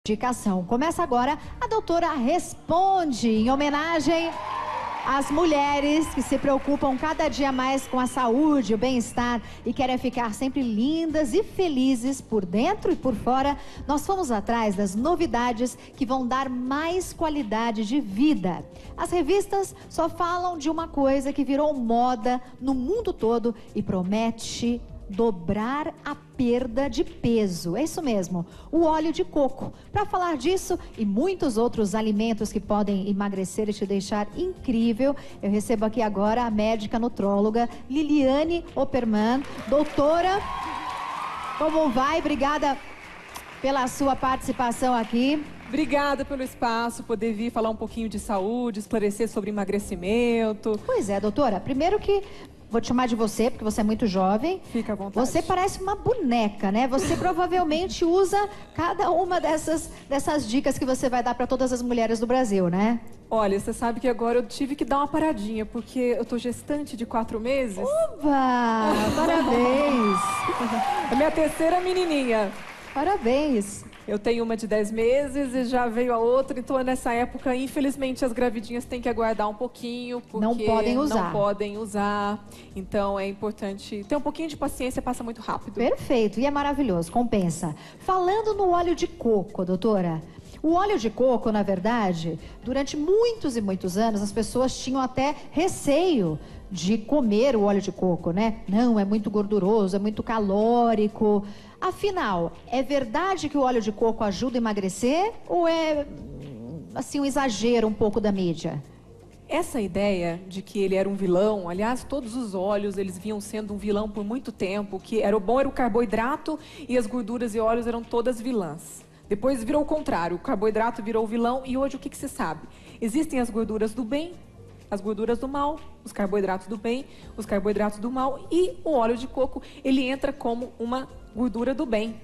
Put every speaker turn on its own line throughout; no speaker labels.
Indicação. Começa agora a doutora Responde, em homenagem às mulheres que se preocupam cada dia mais com a saúde, o bem-estar e querem ficar sempre lindas e felizes por dentro e por fora. Nós fomos atrás das novidades que vão dar mais qualidade de vida. As revistas só falam de uma coisa que virou moda no mundo todo e promete dobrar a perda de peso. É isso mesmo, o óleo de coco. Para falar disso e muitos outros alimentos que podem emagrecer e te deixar incrível, eu recebo aqui agora a médica nutróloga Liliane Opperman. Doutora, como vai? Obrigada pela sua participação aqui.
Obrigada pelo espaço, poder vir falar um pouquinho de saúde, esclarecer sobre emagrecimento.
Pois é, doutora, primeiro que vou te chamar de você, porque você é muito jovem.
Fica à vontade.
Você parece uma boneca, né? Você provavelmente usa cada uma dessas dicas que você vai dar para todas as mulheres do Brasil, né?
Olha, você sabe que agora eu tive que dar uma paradinha, porque eu tô gestante de 4 meses.
Uba! Parabéns!
É minha terceira menininha.
Parabéns!
Eu tenho uma de 10 meses e já veio a outra, então nessa época, infelizmente, as gravidinhas têm que aguardar um pouquinho, porque
não podem usar.
Não podem usar. Então é importante ter um pouquinho de paciência, passa muito rápido.
Perfeito, e é maravilhoso, compensa. Falando no óleo de coco, doutora, o óleo de coco, na verdade, durante muitos e muitos anos, as pessoas tinham até receio de comer o óleo de coco, né? Não, é muito gorduroso, é muito calórico. Afinal, é verdade que o óleo de coco ajuda a emagrecer ou é, assim, um exagero um pouco da mídia?
Essa ideia de que ele era um vilão, aliás, todos os óleos, eles vinham sendo um vilão por muito tempo, que era o bom era o carboidrato e as gorduras e óleos eram todas vilãs. Depois virou o contrário, o carboidrato virou o vilão e hoje o que se sabe? Existem as gorduras do bem, as gorduras do mal, os carboidratos do bem, os carboidratos do mal e o óleo de coco, ele entra como uma gordura do bem,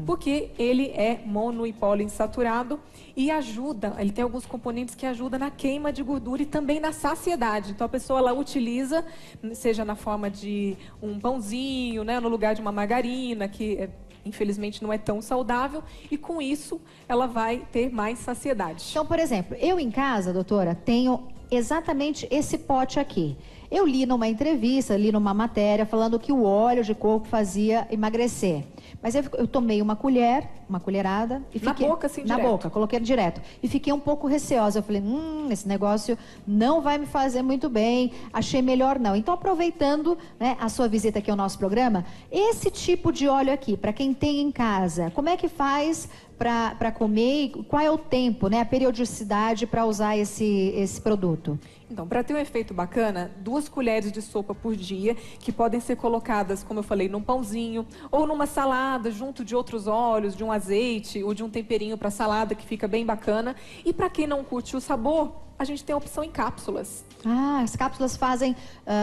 porque ele é mono e poliinsaturado e ajuda, ele tem alguns componentes que ajudam na queima de gordura e também na saciedade. Então a pessoa ela utiliza, seja na forma de um pãozinho, né, no lugar de uma margarina, que infelizmente não é tão saudável, e com isso ela vai ter mais saciedade.
Então, por exemplo, eu em casa, doutora, tenho exatamente esse pote aqui. Eu li numa entrevista, li numa matéria, falando que o óleo de coco fazia emagrecer. Mas eu tomei uma colherada e fiquei...
Na boca, assim,
na
direto?
boca, coloquei direto. E fiquei um pouco receosa. Eu falei, esse negócio não vai me fazer muito bem, achei melhor não. Então, aproveitando, né, a sua visita aqui ao nosso programa, esse tipo de óleo aqui, para quem tem em casa, como é que faz para comer? Qual é o tempo, né, a periodicidade para usar esse produto?
Então, para ter um efeito bacana, 2 colheres de sopa por dia, que podem ser colocadas, como eu falei, num pãozinho, ou numa salada, junto de outros óleos, de um azeite, ou de um temperinho para salada, que fica bem bacana. E para quem não curte o sabor, a gente tem a opção em cápsulas.
Ah, as cápsulas fazem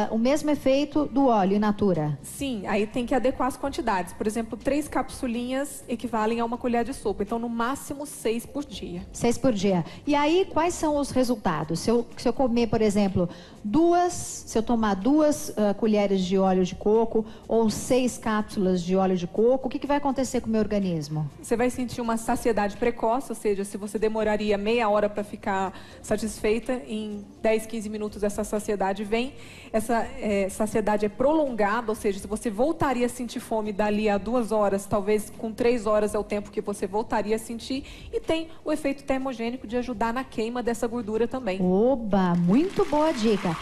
o mesmo efeito do óleo in natura?
Sim, aí tem que adequar as quantidades. Por exemplo, 3 capsulinhas equivalem a 1 colher de sopa. Então, no máximo, 6 por dia.
6 por dia. E aí, quais são os resultados? Se eu comer, por exemplo, se eu tomar 2 colheres de óleo de coco ou 6 cápsulas de óleo de coco, o que vai acontecer com o meu organismo?
Você vai sentir uma saciedade precoce, ou seja, se você demoraria meia hora para ficar satisfeita, em 10, 15 minutos essa saciedade vem. Essa saciedade é prolongada, ou seja, se você voltaria a sentir fome dali a 2 horas, talvez com 3 horas é o tempo que você voltaria a sentir. E tem o efeito termogênico de ajudar na queima dessa gordura também.
Oba, muito boa dica.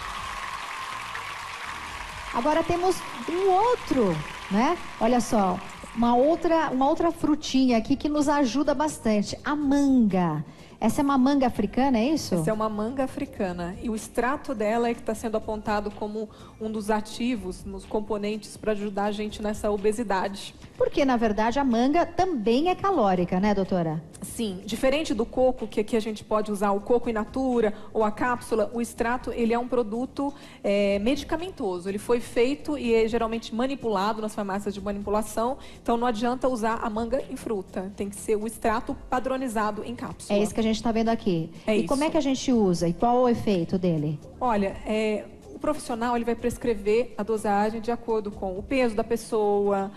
Agora temos um outro, né? Olha só, uma outra frutinha aqui que nos ajuda bastante, a manga. Essa é uma manga africana, é isso?
Essa é uma manga africana. E o extrato dela é que está sendo apontado como um dos ativos, nos componentes para ajudar a gente nessa obesidade.
Porque, na verdade, a manga também é calórica, né, doutora?
Sim. Diferente do coco, que aqui a gente pode usar o coco in natura ou a cápsula, o extrato, ele é um produto medicamentoso. Ele foi feito e é geralmente manipulado nas farmácias de manipulação. Então, não adianta usar a manga em fruta. Tem que ser o extrato padronizado em cápsula.
É isso que a gente está vendo aqui.
É
e
isso.
como é que a gente usa? E qual o efeito dele?
Olha, o profissional ele vai prescrever a dosagem de acordo com o peso da pessoa,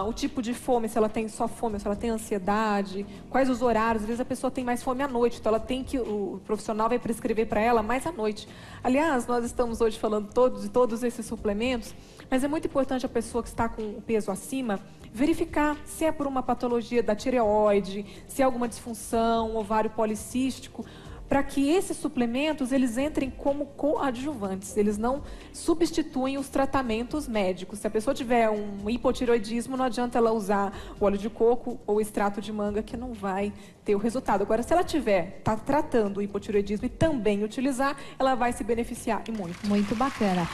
o tipo de fome, se ela tem só fome, se ela tem ansiedade, quais os horários. Às vezes a pessoa tem mais fome à noite, então o profissional vai prescrever para ela mais à noite. Aliás, nós estamos hoje falando de todos esses suplementos, mas é muito importante a pessoa que está com o peso acima verificar se é por uma patologia da tireoide, se é alguma disfunção, um ovário policístico, para que esses suplementos eles entrem como coadjuvantes, eles não substituem os tratamentos médicos. Se a pessoa tiver um hipotireoidismo, não adianta ela usar o óleo de coco ou extrato de manga, que não vai ter o resultado. Agora, se ela está tratando o hipotireoidismo e também utilizar, ela vai se beneficiar e muito.
Muito bacana.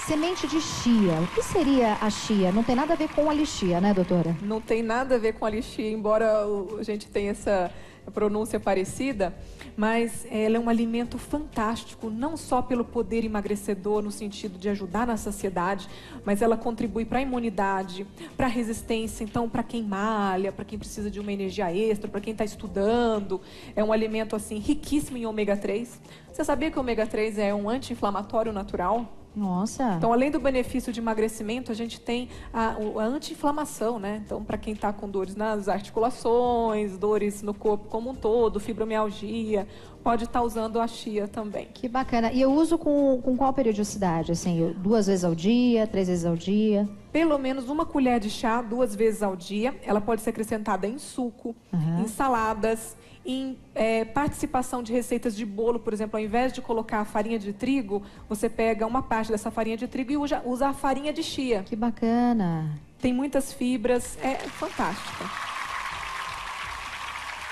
Semente de chia. O que seria a chia? Não tem nada a ver com a lixia, né, doutora?
Não tem nada a ver com a lixia, embora a gente tenha essa pronúncia parecida, mas ela é um alimento fantástico, não só pelo poder emagrecedor, no sentido de ajudar na saciedade, mas ela contribui para a imunidade, para a resistência, então para quem malha, para quem precisa de uma energia extra, para quem está estudando. É um alimento assim riquíssimo em ômega 3. Você sabia que o ômega 3 é um anti-inflamatório natural?
Nossa!
Então, além do benefício de emagrecimento, a gente tem a anti-inflamação, né? Então, para quem está com dores nas articulações, dores no corpo como um todo, fibromialgia, pode estar usando a chia também.
Que bacana. E eu uso com qual periodicidade? Assim, 2 vezes ao dia, 3 vezes ao dia?
Pelo menos uma colher de chá 2 vezes ao dia. Ela pode ser acrescentada em suco, em saladas, em participação de receitas de bolo. Por exemplo, ao invés de colocar a farinha de trigo, você pega uma parte dessa farinha de trigo e usa a farinha de chia.
Que bacana.
Tem muitas fibras, é fantástica.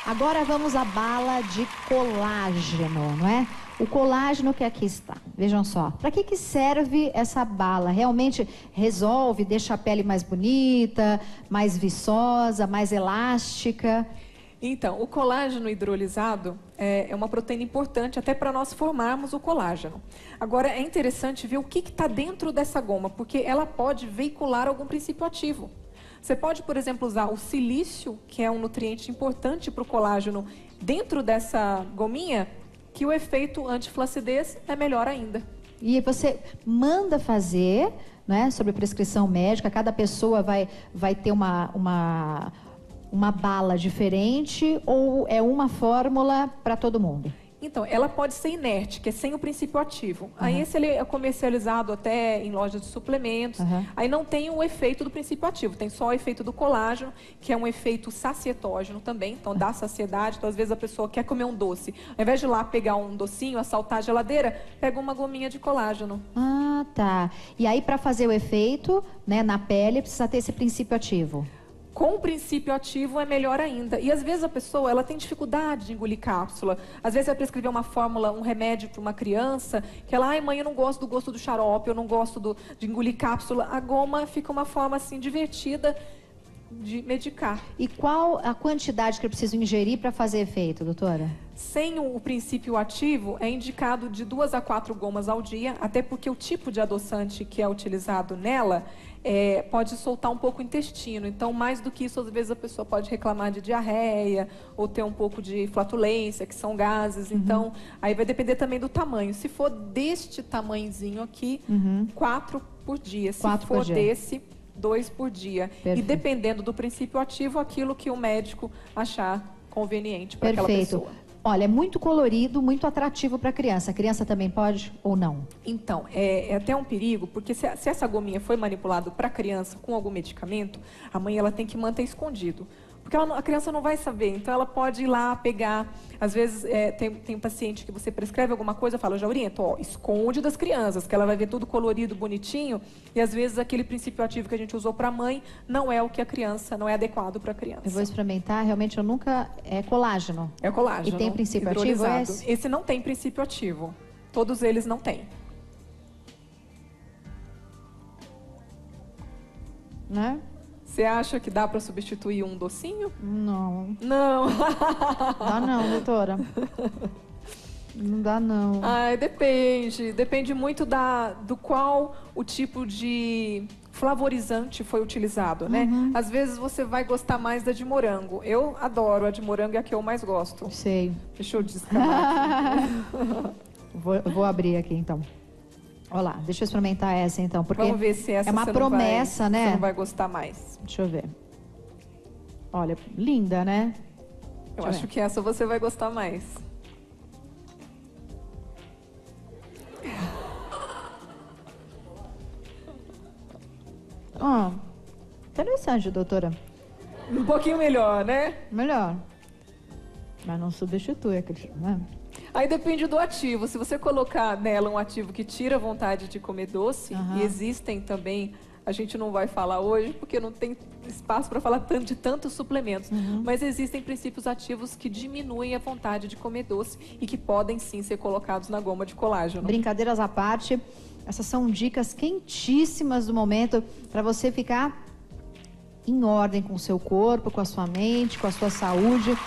Agora vamos à bala de colágeno, não é? O colágeno que aqui está. Vejam só. Para que serve essa bala? Realmente resolve, deixa a pele mais bonita, mais viçosa, mais elástica?
Então, o colágeno hidrolisado é uma proteína importante até para nós formarmos o colágeno. Agora, é interessante ver o que está dentro dessa goma, porque ela pode veicular algum princípio ativo. Você pode, por exemplo, usar o silício, que é um nutriente importante para o colágeno, dentro dessa gominha, que o efeito antiflacidez é melhor ainda.
E você manda fazer, né, sobre prescrição médica, cada pessoa vai ter uma bala diferente ou é uma fórmula para todo mundo?
Então, ela pode ser inerte, que é sem o princípio ativo. Aí esse ele é comercializado até em lojas de suplementos. Aí não tem o efeito do princípio ativo, tem só o efeito do colágeno, que é um efeito sacietógeno também, então dá saciedade. Então, às vezes a pessoa quer comer um doce. Ao invés de ir lá pegar um docinho, assaltar a geladeira, pega uma gominha de colágeno.
Ah, tá. E aí, para fazer o efeito, né, na pele, precisa ter esse princípio ativo.
Com o princípio ativo é melhor ainda. E às vezes a pessoa ela tem dificuldade de engolir cápsula. Às vezes vai prescrever uma fórmula, um remédio para uma criança, que ela, ai mãe, eu não gosto do gosto do xarope, eu não gosto de engolir cápsula. A goma fica uma forma assim divertida de medicar.
E qual a quantidade que eu preciso ingerir para fazer efeito, doutora?
Sem o princípio ativo, é indicado de 2 a 4 gomas ao dia, até porque o tipo de adoçante que é utilizado nela pode soltar um pouco o intestino. Então, mais do que isso, às vezes a pessoa pode reclamar de diarreia ou ter um pouco de flatulência, que são gases. Então, aí vai depender também do tamanho. Se for deste tamanhozinho aqui, 4 por dia. Se for desse, 2 por dia.
Perfeito.
E dependendo do princípio ativo, aquilo que o médico achar conveniente para aquela pessoa.
Olha, é muito colorido, muito atrativo para a criança. A criança também pode ou não?
Então, é até um perigo, porque se essa gominha foi manipulada para a criança com algum medicamento, a mãe ela tem que manter escondido. Porque a criança não vai saber, então ela pode ir lá pegar. Às vezes tem um paciente que você prescreve alguma coisa, fala, já oriento, ó, esconde das crianças, que ela vai ver tudo colorido, bonitinho, e às vezes aquele princípio ativo que a gente usou para a mãe não é o que a criança, não é adequado para a criança.
Eu vou experimentar, realmente eu nunca... É colágeno.
É colágeno.
E tem princípio ativo esse?
Esse não tem princípio ativo. Todos eles não têm.
Né?
Você acha que dá para substituir um docinho?
Não.
Não.
Dá não, doutora. Não dá não.
Ah, depende. Depende muito do qual o tipo de flavorizante foi utilizado, né? Às vezes você vai gostar mais da de morango. Eu adoro a de morango, é a que eu mais gosto.
Sei.
Deixa eu descamar aqui.
Vou abrir aqui, então. Olha lá, deixa eu experimentar essa, então. Porque
vamos ver se essa
é uma promessa, né?
Você não vai gostar mais.
Deixa eu ver. Olha, linda, né?
Eu acho que essa você vai gostar mais.
Interessante, doutora.
Um pouquinho melhor, né?
Melhor. Mas não substitui, acredito, né?
Aí depende do ativo. Se você colocar nela um ativo que tira a vontade de comer doce, e existem também, a gente não vai falar hoje, porque não tem espaço para falar de tantos suplementos, mas existem princípios ativos que diminuem a vontade de comer doce e que podem sim ser colocados na goma de colágeno.
Brincadeiras à parte, essas são dicas quentíssimas do momento para você ficar em ordem com o seu corpo, com a sua mente, com a sua saúde.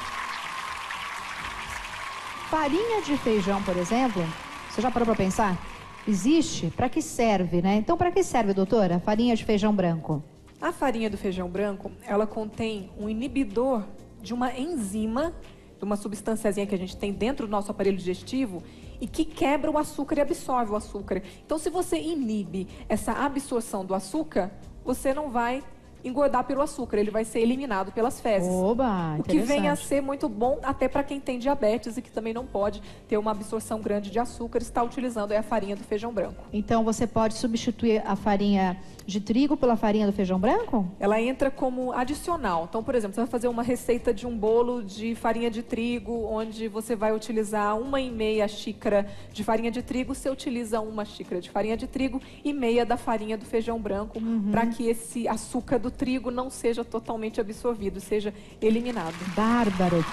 Farinha de feijão, por exemplo, você já parou para pensar? Existe? Para que serve, né? Então, para que serve, doutora, farinha de feijão branco?
A farinha do feijão branco, ela contém um inibidor de uma enzima, de uma substânciazinha que a gente tem dentro do nosso aparelho digestivo e que quebra o açúcar e absorve o açúcar. Então, se você inibe essa absorção do açúcar, você não vai engordar pelo açúcar, ele vai ser eliminado pelas fezes.
Oba,
o que vem a ser muito bom até para quem tem diabetes e que também não pode ter uma absorção grande de açúcar, está utilizando a farinha do feijão branco.
Então você pode substituir a farinha de trigo pela farinha do feijão branco?
Ela entra como adicional. Então, por exemplo, você vai fazer uma receita de um bolo de farinha de trigo, onde você vai utilizar 1,5 xícara de farinha de trigo, você utiliza 1 xícara de farinha de trigo e meia da farinha do feijão branco, para que esse açúcar do trigo não seja totalmente absorvido, seja eliminado.
Bárbaro.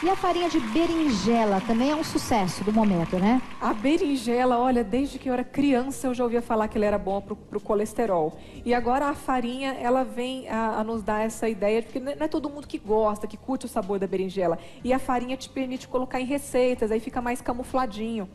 E a farinha de berinjela também é um sucesso do momento, né?
A berinjela, olha, desde que eu era criança eu já ouvia falar que ela era boa pro colesterol. E agora a farinha, ela vem a nos dar essa ideia, porque não é todo mundo que gosta, que curte o sabor da berinjela. E a farinha te permite colocar em receitas, aí fica mais camufladinho.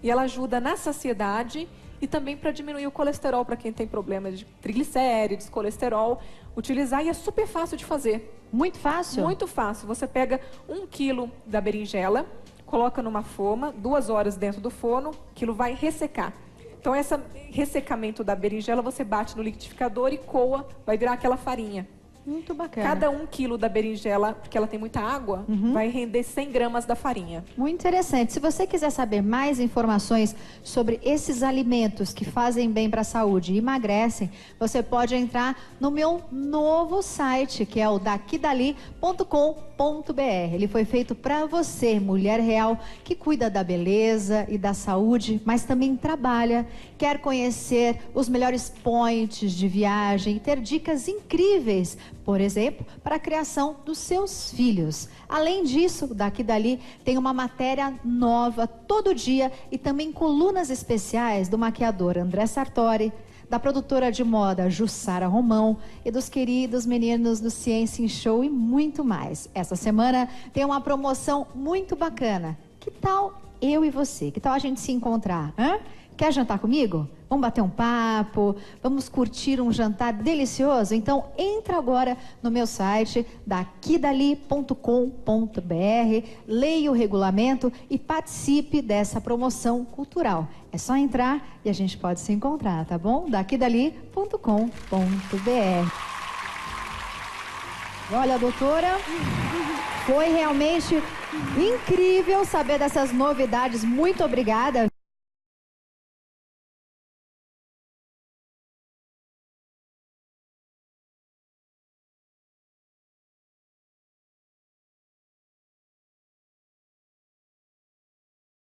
E ela ajuda na saciedade e também para diminuir o colesterol, para quem tem problemas de triglicérides, colesterol, utilizar, e é super fácil de fazer.
Muito fácil?
Muito fácil. Você pega 1 quilo da berinjela, coloca numa forma, 2 horas dentro do forno, aquilo vai ressecar. Então, esse ressecamento da berinjela, você bate no liquidificador e coa, vai virar aquela farinha.
Muito bacana.
Cada 1 quilo da berinjela, porque ela tem muita água, vai render 100 gramas da farinha.
Muito interessante. Se você quiser saber mais informações sobre esses alimentos que fazem bem para a saúde e emagrecem, você pode entrar no meu novo site, que é o dakidali.com.br. Ele foi feito para você, mulher real, que cuida da beleza e da saúde, mas também trabalha, quer conhecer os melhores points de viagem e ter dicas incríveis, por exemplo, para a criação dos seus filhos. Além disso, o Daqui Dali tem uma matéria nova todo dia e também colunas especiais do maquiador André Sartori, da produtora de moda Jussara Romão e dos queridos meninos do Ciência em Show e muito mais. Essa semana tem uma promoção muito bacana. Que tal eu e você? Que tal a gente se encontrar? Quer jantar comigo? Vamos bater um papo, vamos curtir um jantar delicioso? Então, entra agora no meu site, dakidali.com.br, leia o regulamento e participe dessa promoção cultural. É só entrar e a gente pode se encontrar, tá bom? dakidali.com.br. Olha, doutora, foi realmente incrível saber dessas novidades. Muito obrigada.